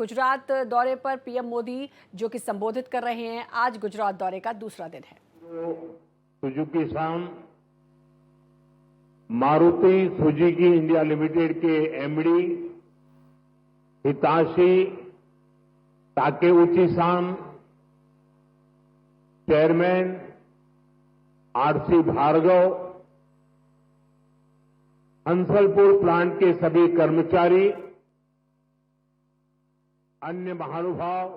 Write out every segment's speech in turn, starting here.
गुजरात दौरे पर पीएम मोदी जो कि संबोधित कर रहे हैं। आज गुजरात दौरे का दूसरा दिन है। Suzuki san Maruti Suzuki India limited के MD Hisashi Takeuchi san, chairman R C Bhargava, Hansalpur plant के सभी कर्मचारी, अन्य महानुभाव,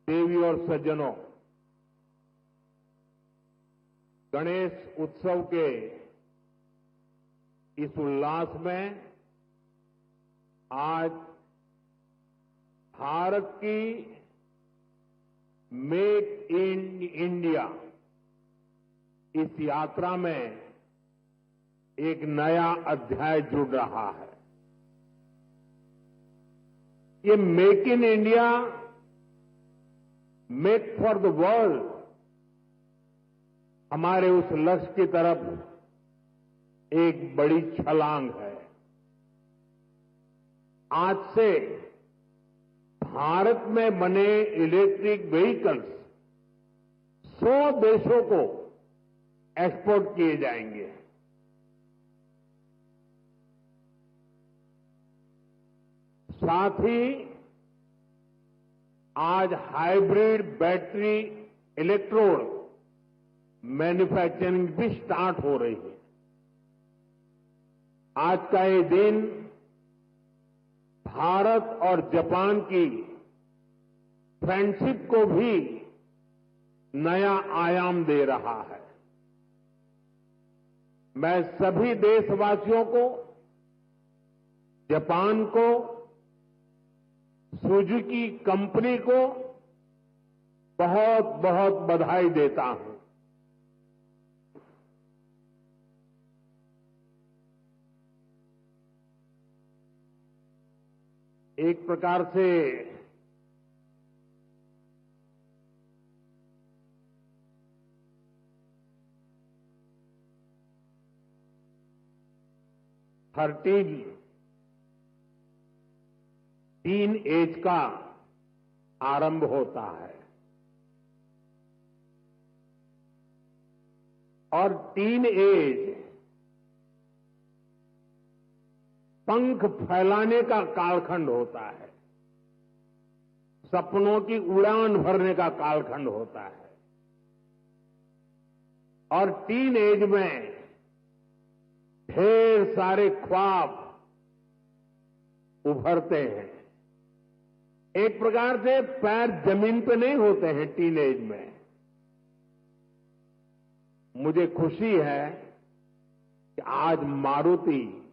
देवी और सज्जनों, गणेश उत्सव के इस उल्लास में आज भारत की मेक इन इंडिया इस यात्रा में एक नया अध्याय जुड़ रहा है। ये make in India, make for the world हमारे उस लक्ष्य की तरफ एक बड़ी छलांग है। आज से भारत में बने इलेक्ट्रिक व्हीकल्स 100 देशों को एक्सपोर्ट किए जाएंगे। साथ ही आज हाइब्रिड बैटरी इलेक्ट्रोड मैन्युफैक्चरिंग भी स्टार्ट हो रही है। आज का ये दिन भारत और जापान की फ्रेंडशिप को भी नया आयाम दे रहा है। मैं सभी देशवासियों को, जापान को, सुजुकी कंपनी को बहुत बहुत बधाई देता हूं। एक प्रकार से टीन एज का आरंभ होता है और टीन एज पंख फैलाने का कालखंड होता है, सपनों की उड़ान भरने का कालखंड होता है। और टीन एज में ढेर सारे ख्वाब उभरते हैं। एक प्रकार से पैर जमीन पे नहीं होते हैं टीन एज में। मुझे खुशी है कि आज मारुति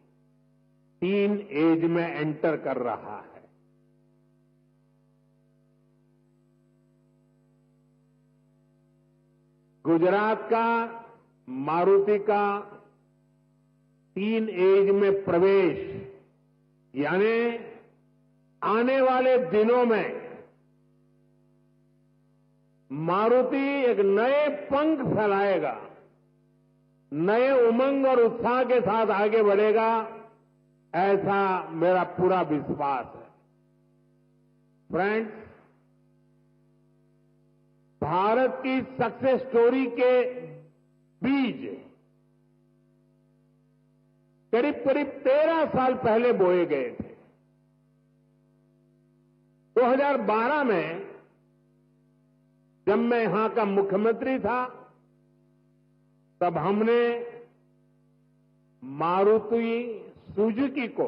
टीन एज में एंटर कर रहा है। गुजरात का मारुति का टीन एज में प्रवेश यानी आने वाले दिनों में मारुति एक नए पंख फैलाएगा, नए उमंग और उत्साह के साथ आगे बढ़ेगा, ऐसा मेरा पूरा विश्वास है। फ्रेंड्स, भारत की सक्सेस स्टोरी के बीज करीब करीब 13 साल पहले बोए गए थे। 2012 में जब मैं यहां का मुख्यमंत्री था, तब हमने मारुति सुजुकी को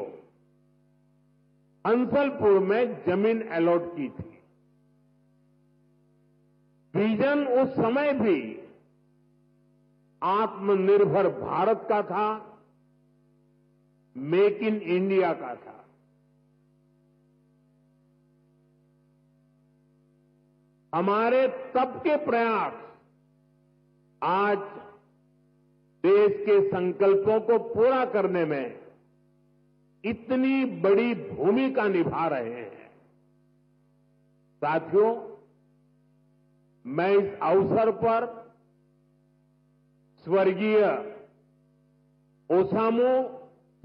हंसलपुर में जमीन अलॉट की थी। विजन उस समय भी आत्मनिर्भर भारत का था, मेक इन इंडिया का था। हमारे तब के प्रयास आज देश के संकल्पों को पूरा करने में इतनी बड़ी भूमिका निभा रहे हैं। साथियों, मैं इस अवसर पर स्वर्गीय ओसामू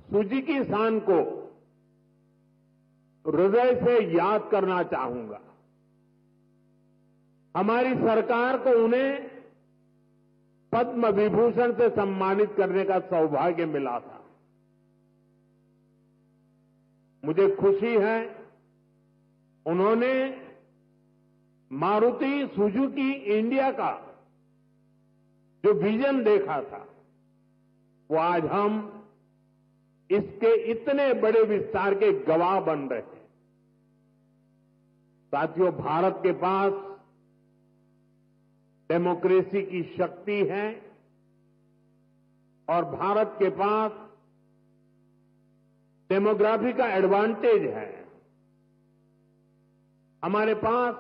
सुजुकी-सान को हृदय से याद करना चाहूंगा। हमारी सरकार को उन्हें पद्म विभूषण से सम्मानित करने का सौभाग्य मिला था। मुझे खुशी है उन्होंने मारुति सुजुकी इंडिया का जो विजन देखा था वो आज हम इसके इतने बड़े विस्तार के गवाह बन रहे हैं। साथियों, भारत के पास डेमोक्रेसी की शक्ति है और भारत के पास डेमोग्राफी का एडवांटेज है। हमारे पास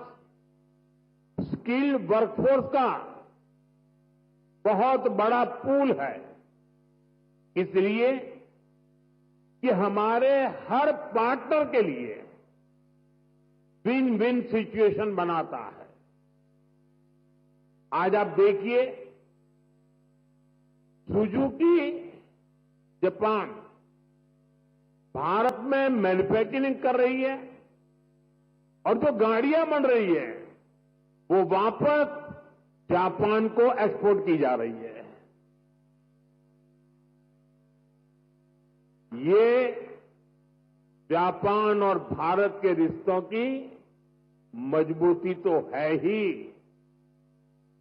स्किल्ड वर्कफोर्स का बहुत बड़ा पूल है, इसलिए कि हमारे हर पार्टनर के लिए विन विन सिचुएशन बनाता है। आज आप देखिए, सुजुकी जापान भारत में मैन्युफैक्चरिंग कर रही है और जो गाड़ियां बन रही है वो वापस जापान को एक्सपोर्ट की जा रही है। ये जापान और भारत के रिश्तों की मजबूती तो है ही,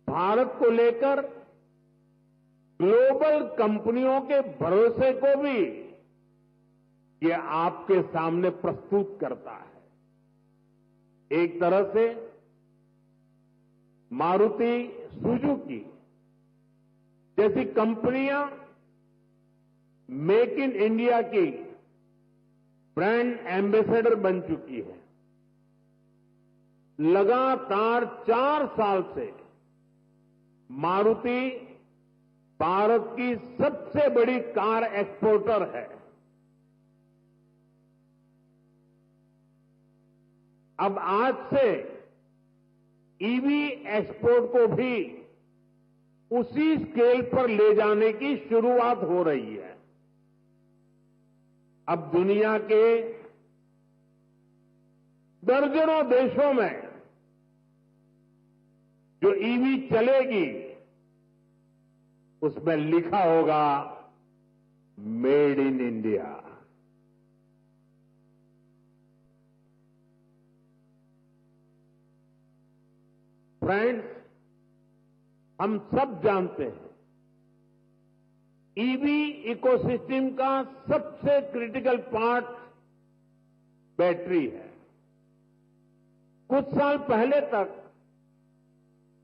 भारत को लेकर ग्लोबल कंपनियों के भरोसे को भी ये आपके सामने प्रस्तुत करता है। एक तरह से मारुति सुजुकी जैसी कंपनियां मेक इन इंडिया की ब्रांड एम्बेसडर बन चुकी है। लगातार 4 साल से मारुति भारत की सबसे बड़ी कार एक्सपोर्टर है। अब आज से ईवी एक्सपोर्ट को भी उसी स्केल पर ले जाने की शुरुआत हो रही है। अब दुनिया के दर्जनों देशों में जो ईवी चलेगी उसमें लिखा होगा मेड इन इंडिया। फ्रेंड्स, हम सब जानते हैं ईवी इकोसिस्टम का सबसे क्रिटिकल पार्ट बैटरी है। कुछ साल पहले तक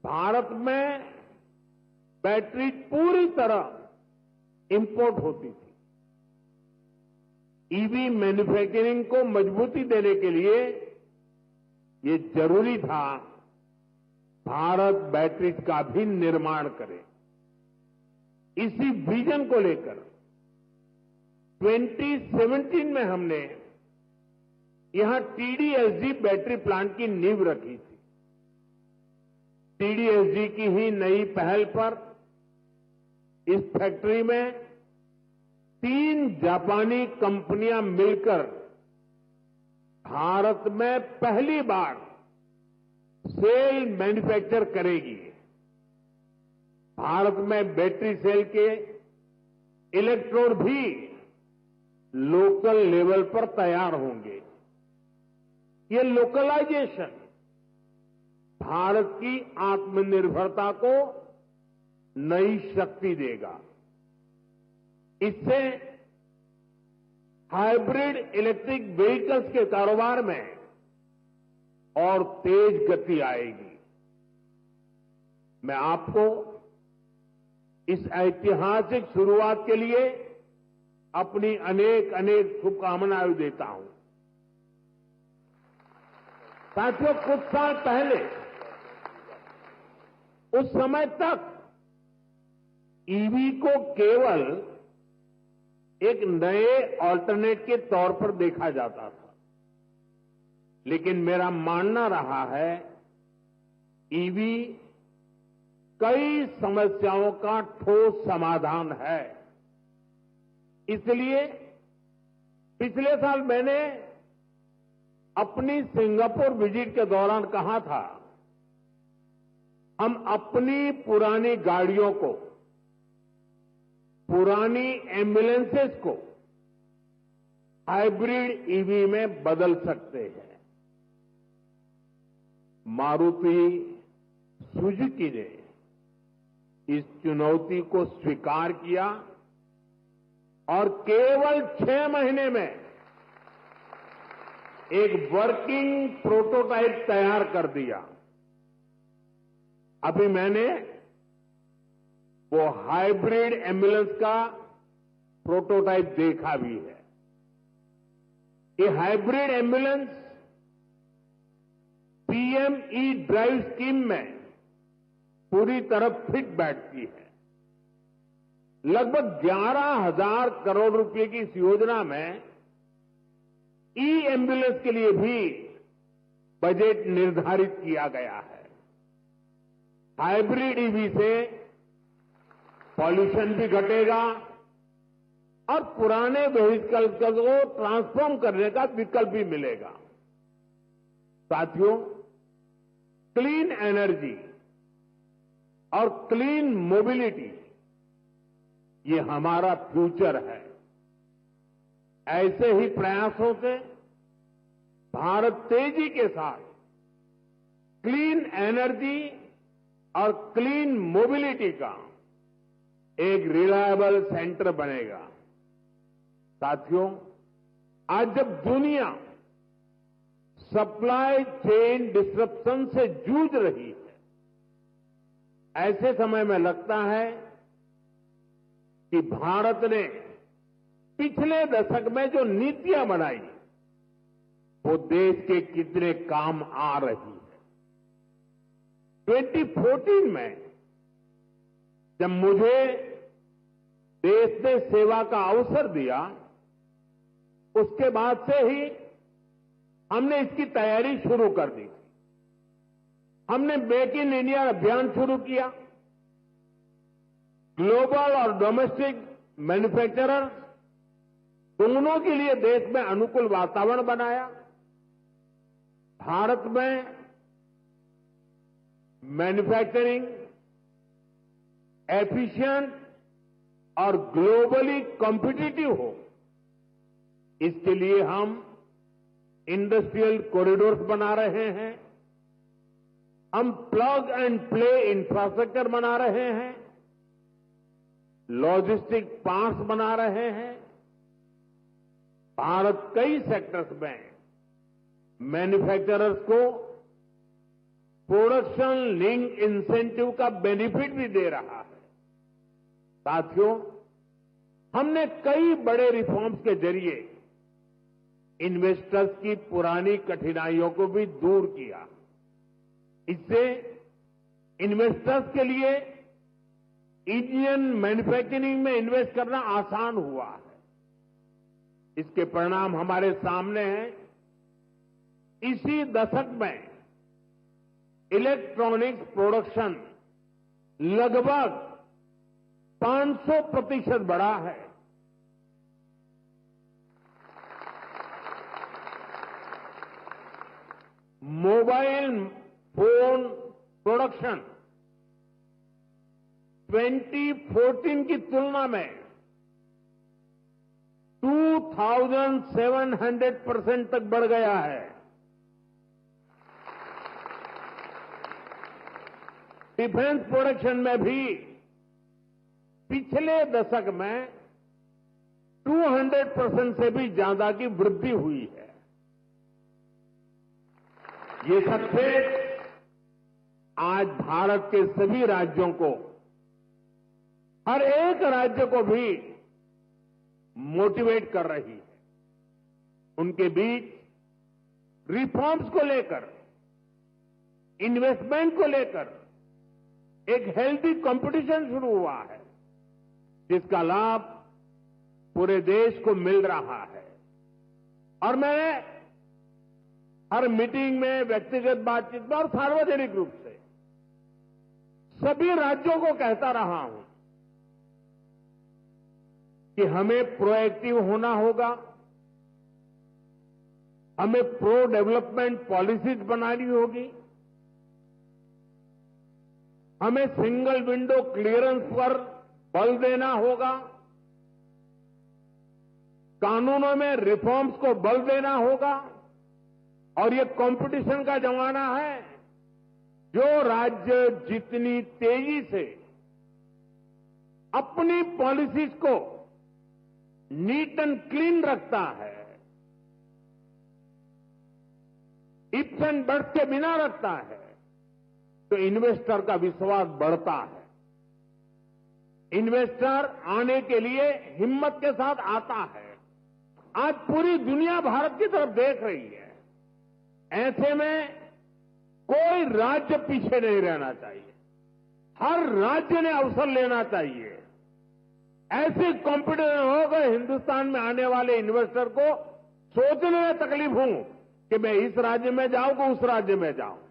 भारत में बैटरी पूरी तरह इंपोर्ट होती थी। ईवी मैन्युफैक्चरिंग को मजबूती देने के लिए ये जरूरी था भारत बैटरीज का भी निर्माण करे। इसी विजन को लेकर 2017 में हमने यहां टीडीएसजी बैटरी प्लांट की नींव रखी थी। टीडीएसजी की ही नई पहल पर इस फैक्ट्री में 3 जापानी कंपनियां मिलकर भारत में पहली बार सेल मैन्युफैक्चर करेगी। भारत में बैटरी सेल के इलेक्ट्रोड भी लोकल लेवल पर तैयार होंगे। ये लोकलाइजेशन भारत की आत्मनिर्भरता को नई शक्ति देगा। इससे हाइब्रिड इलेक्ट्रिक व्हीकल्स के कारोबार में और तेज गति आएगी। मैं आपको इस ऐतिहासिक शुरुआत के लिए अपनी अनेक अनेक शुभकामनाएं देता हूं। साथियों, कुछ साल पहले उस समय तक ईवी को केवल एक नए ऑल्टरनेट के तौर पर देखा जाता था, लेकिन मेरा मानना रहा है ईवी कई समस्याओं का ठोस समाधान है। इसलिए पिछले साल मैंने अपनी सिंगापुर विजिट के दौरान कहा था, हम अपनी पुरानी गाड़ियों को, पुरानी एम्बुलेंसेस को हाइब्रिड ईवी में बदल सकते हैं। मारुति सुजुकी ने इस चुनौती को स्वीकार किया और केवल 6 महीने में एक वर्किंग प्रोटोटाइप तैयार कर दिया। अभी मैंने वो हाइब्रिड एम्बुलेंस का प्रोटोटाइप देखा भी है। ये hybrid ambulance PM E drive scheme में पूरी तरह फिट बैठती है। लगभग 11,000 करोड़ रुपए की इस योजना में ई एम्बुलेंस के लिए भी बजट निर्धारित किया गया है। हाइब्रिड ईवी से पॉल्यूशन भी घटेगा और पुराने व्हीकल्स को ट्रांसफॉर्म करने का विकल्प भी मिलेगा। साथियों, क्लीन एनर्जी और क्लीन मोबिलिटी ये हमारा फ्यूचर है। ऐसे ही प्रयासों से भारत तेजी के साथ क्लीन एनर्जी और क्लीन मोबिलिटी का एक रिलायबल सेंटर बनेगा। साथियों, आज जब दुनिया सप्लाई चेन डिसरप्शन से जूझ रही है, ऐसे समय में लगता है कि भारत ने पिछले दशक में जो नीतियां बनाई वो देश के कितने काम आ रही है। 2014 में जब मुझे देश ने सेवा का अवसर दिया, उसके बाद से ही हमने इसकी तैयारी शुरू कर दी। हमने मेक इन इंडिया अभियान शुरू किया। ग्लोबल और डोमेस्टिक मैन्युफैक्चरर्स दोनों के लिए देश में अनुकूल वातावरण बनाया। भारत में मैन्युफैक्चरिंग एफिशिएंट और ग्लोबली कॉम्पिटिटिव हो, इसके लिए हम इंडस्ट्रियल कॉरिडोर्स बना रहे हैं। हम प्लग एंड प्ले इंफ्रास्ट्रक्चर बना रहे हैं, लॉजिस्टिक पार्क्स बना रहे हैं। भारत कई सेक्टर्स में मैन्युफैक्चरर्स को प्रोडक्शन लिंक इंसेंटिव का बेनिफिट भी दे रहा है। साथियों, हमने कई बड़े रिफॉर्म्स के जरिए इन्वेस्टर्स की पुरानी कठिनाइयों को भी दूर किया। इससे इन्वेस्टर्स के लिए इंडियन मैन्युफैक्चरिंग में इन्वेस्ट करना आसान हुआ है। इसके परिणाम हमारे सामने हैं। इसी दशक में इलेक्ट्रॉनिक्स प्रोडक्शन लगभग 500% बढ़ा है। मोबाइल फोन प्रोडक्शन 2014 की तुलना में 2700% तक बढ़ गया है। डिफेंस प्रोडक्शन में भी पिछले दशक में 200% से भी ज्यादा की वृद्धि हुई है। ये सक्सेस आज भारत के सभी राज्यों को, हर एक राज्य को भी मोटिवेट कर रही है। उनके बीच रिफॉर्म्स को लेकर, इन्वेस्टमेंट को लेकर एक हेल्दी कंपटीशन शुरू हुआ है, जिसका लाभ पूरे देश को मिल रहा है। और मैं हर मीटिंग में, व्यक्तिगत बातचीत में और सार्वजनिक रूप से सभी राज्यों को कहता रहा हूं कि हमें प्रोएक्टिव होना होगा, हमें प्रो डेवलपमेंट पॉलिसीज बनानी होगी। हमें सिंगल विंडो क्लियरेंस पर बल देना होगा। कानूनों में रिफॉर्म्स को बल देना होगा। और ये कंपटीशन का जमाना है। जो राज्य जितनी तेजी से अपनी पॉलिसीज को नीट एंड क्लीन रखता है, इफ्स एंड बट्स के बिना रखता है, तो इन्वेस्टर का विश्वास बढ़ता है। इन्वेस्टर आने के लिए हिम्मत के साथ आता है। आज पूरी दुनिया भारत की तरफ देख रही है। ऐसे में कोई राज्य पीछे नहीं रहना चाहिए। हर राज्य ने अवसर लेना चाहिए। ऐसे कॉम्पिटिशन हो गए हिंदुस्तान में आने वाले इन्वेस्टर को सोचने में तकलीफ हो कि मैं इस राज्य में जाऊं कि उस राज्य में जाऊं।